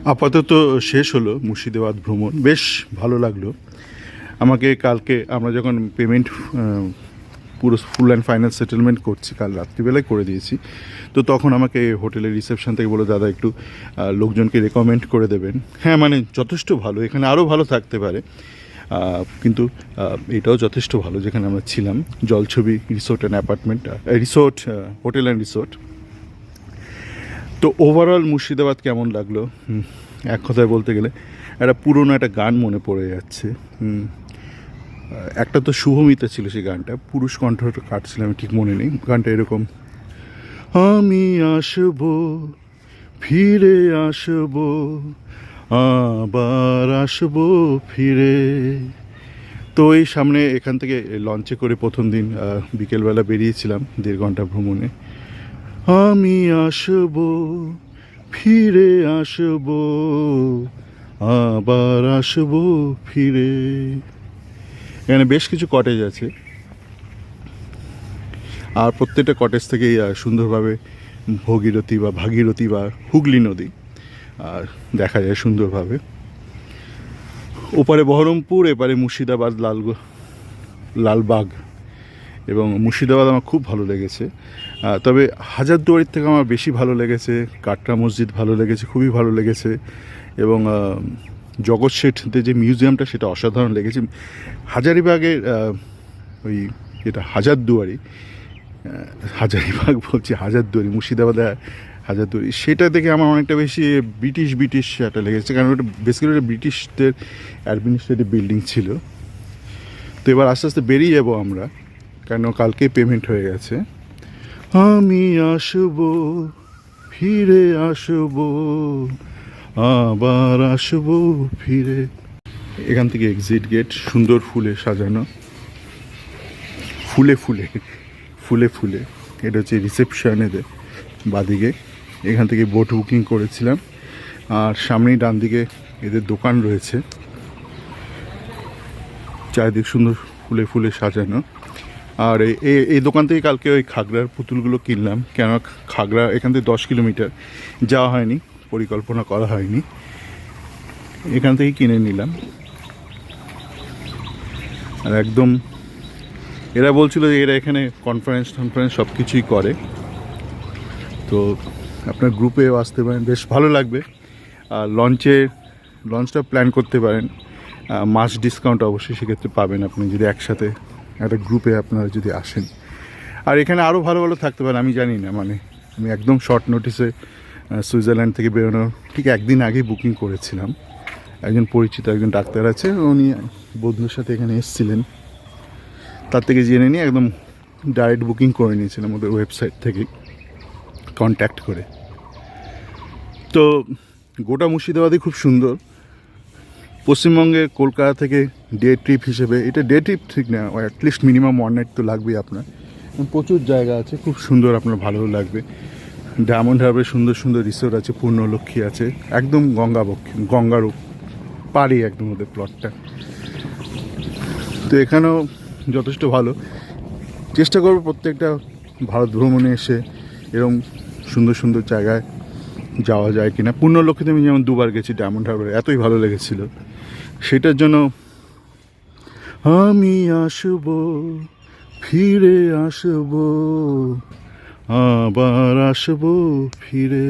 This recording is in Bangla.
আপাতত শেষ হলো মুর্শিদাবাদ ভ্রমণ, বেশ ভালো লাগলো। আমাকে কালকে আমরা যখন পেমেন্ট পুরো ফুল অ্যান্ড ফাইনাল সেটেলমেন্ট করছি, কাল রাত্রিবেলায় করে দিয়েছি, তো তখন আমাকে হোটেলের রিসেপশন থেকে বলে, দাদা একটু লোকজনকে রেকমেন্ড করে দেবেন। হ্যাঁ, মানে যথেষ্ট ভালো, এখানে আরও ভালো থাকতে পারে, কিন্তু এটাও যথেষ্ট ভালো যেখানে আমরা ছিলাম। Jolchhobi resort and apartment, resort, hotel and resort. তো ওভারঅল মুর্শিদাবাদ কেমন লাগলো, এক কথায় বলতে গেলে একটা পুরনো একটা গান মনে পড়ে যাচ্ছে। একটা তো শুভমিতা ছিল সেই গানটা, পুরুষ কণ্ঠটা কাটছিল, আমি ঠিক মনে নেই। গানটা এরকম: আমি আসবো, ফিরে আসবো, আবার আসবো ফিরে। তো এই সামনে এখান থেকে লঞ্চে করে প্রথম দিন বিকেলবেলা বেরিয়েছিলাম 1.5 ঘন্টা ভ্রমণে। আমি আসবো, ফিরে আসবো, আবার আসবো ফিরে। এখানে বেশ কিছু কটেজ আছে, আর প্রত্যেকটা কটেজ থেকেই সুন্দরভাবে ভগীরথী বা ভাগীরথী বা হুগলি নদী আর দেখা যায় সুন্দরভাবে। ওপারে বহরমপুর, এপারে মুর্শিদাবাদ, লালবাগ। এবং মুর্শিদাবাদ আমার খুব ভালো লেগেছে, তবে হাজারদুয়ারির থেকে আমার বেশি ভালো লেগেছে কাটরা মসজিদ, ভালো লেগেছে, খুবই ভালো লেগেছে। এবং জগৎ শেঠদের যে মিউজিয়ামটা, সেটা অসাধারণ লেগেছে। হাজারিবাগের ওই যেটা হাজারিবাগ বলছি, হাজারদুয়ারি, মুর্শিদাবাদে হাজারদুয়ারি, সেটা দেখে আমার অনেকটা বেশি ব্রিটিশ একটা লেগেছে, কারণ ওটা বেসিক্যালি ওটা ব্রিটিশদের অ্যাডমিনিস্ট্রেটিভ বিল্ডিং ছিল। তো এবার আস্তে আস্তে বেরিয়ে যাবো আমরা, কেন কালকেই পেমেন্ট হয়ে গেছে। আমি আসবো, ফিরে আসবো, আবার আসবো ফিরে। এখান থেকে এক্সিট গেট, সুন্দর ফুলে সাজানো, ফুলে ফুলে। এটা হচ্ছে রিসেপশন এদের বাদিকে। এখান থেকে বোট বুকিং করেছিলাম, আর সামনেই ডান দিকে এদের দোকান রয়েছে, চারিদিক সুন্দর ফুলে সাজানো। আর এই দোকান থেকে কালকে ওই খাগড়ার পুতুলগুলো কিনলাম, কেন খাগড়া এখান থেকে 10 কিলোমিটার, যাওয়া হয়নি, পরিকল্পনা করা হয়নি, এখান থেকেই কিনে নিলাম। আর একদম এরা বলছিল যে এরা এখানে কনফারেন্স সব কিছুই করে, তো আপনার গ্রুপেও আসতে পারেন, বেশ ভালো লাগবে। আর লঞ্চটা প্ল্যান করতে পারেন, মাস ডিসকাউন্ট অবশ্যই সেক্ষেত্রে পাবেন আপনি যদি একসাথে একটা গ্রুপে আপনারা যদি আসেন। আর এখানে আরও ভালো থাকতে পারে, আমি জানি না, মানে আমি একদম শর্ট নোটিসে সুইজারল্যান্ড থেকে বেরোনোর ঠিক একদিন আগেই বুকিং করেছিলাম। একজন পরিচিত একজন ডাক্তার আছে, উনি বন্ধুর সাথে এখানে এসেছিলেন, তার থেকে জেনে নিয়ে একদম ডাইরেক্ট বুকিং করে নিয়েছিলাম ওদের ওয়েবসাইট থেকে কন্ট্যাক্ট করে। তো গোটা মুর্শিদাবাদই খুব সুন্দর। পশ্চিমবঙ্গের কলকাতা থেকে ডে ট্রিপ হিসেবে এটা ডে ট্রিপ ঠিক না, অ্যাটলিস্ট মিনিমাম 1 নাইট তো লাগবেই আপনার। প্রচুর জায়গা আছে, খুব সুন্দর, আপনার ভালো লাগবে। ডায়মন্ড হারবারে সুন্দর রিসোর্ট আছে, পূর্ণলক্ষ্মী আছে, একদম গঙ্গার পাড়ে একদম ওদের প্লটটা। তো এখানেও যথেষ্ট ভালো। চেষ্টা করবো প্রত্যেকটা ভারত ভ্রমণে এসে এরকম সুন্দর জায়গায় যাওয়া যায় কিনা। পূর্ণলক্ষ্মীতে আমি যেমন 2বার গেছি, ডায়মন্ড হারবারে এতই ভালো লেগেছিল, সেটার জন্য আমি আসবো, ফিরে আসবো, আবার আসবো ফিরে।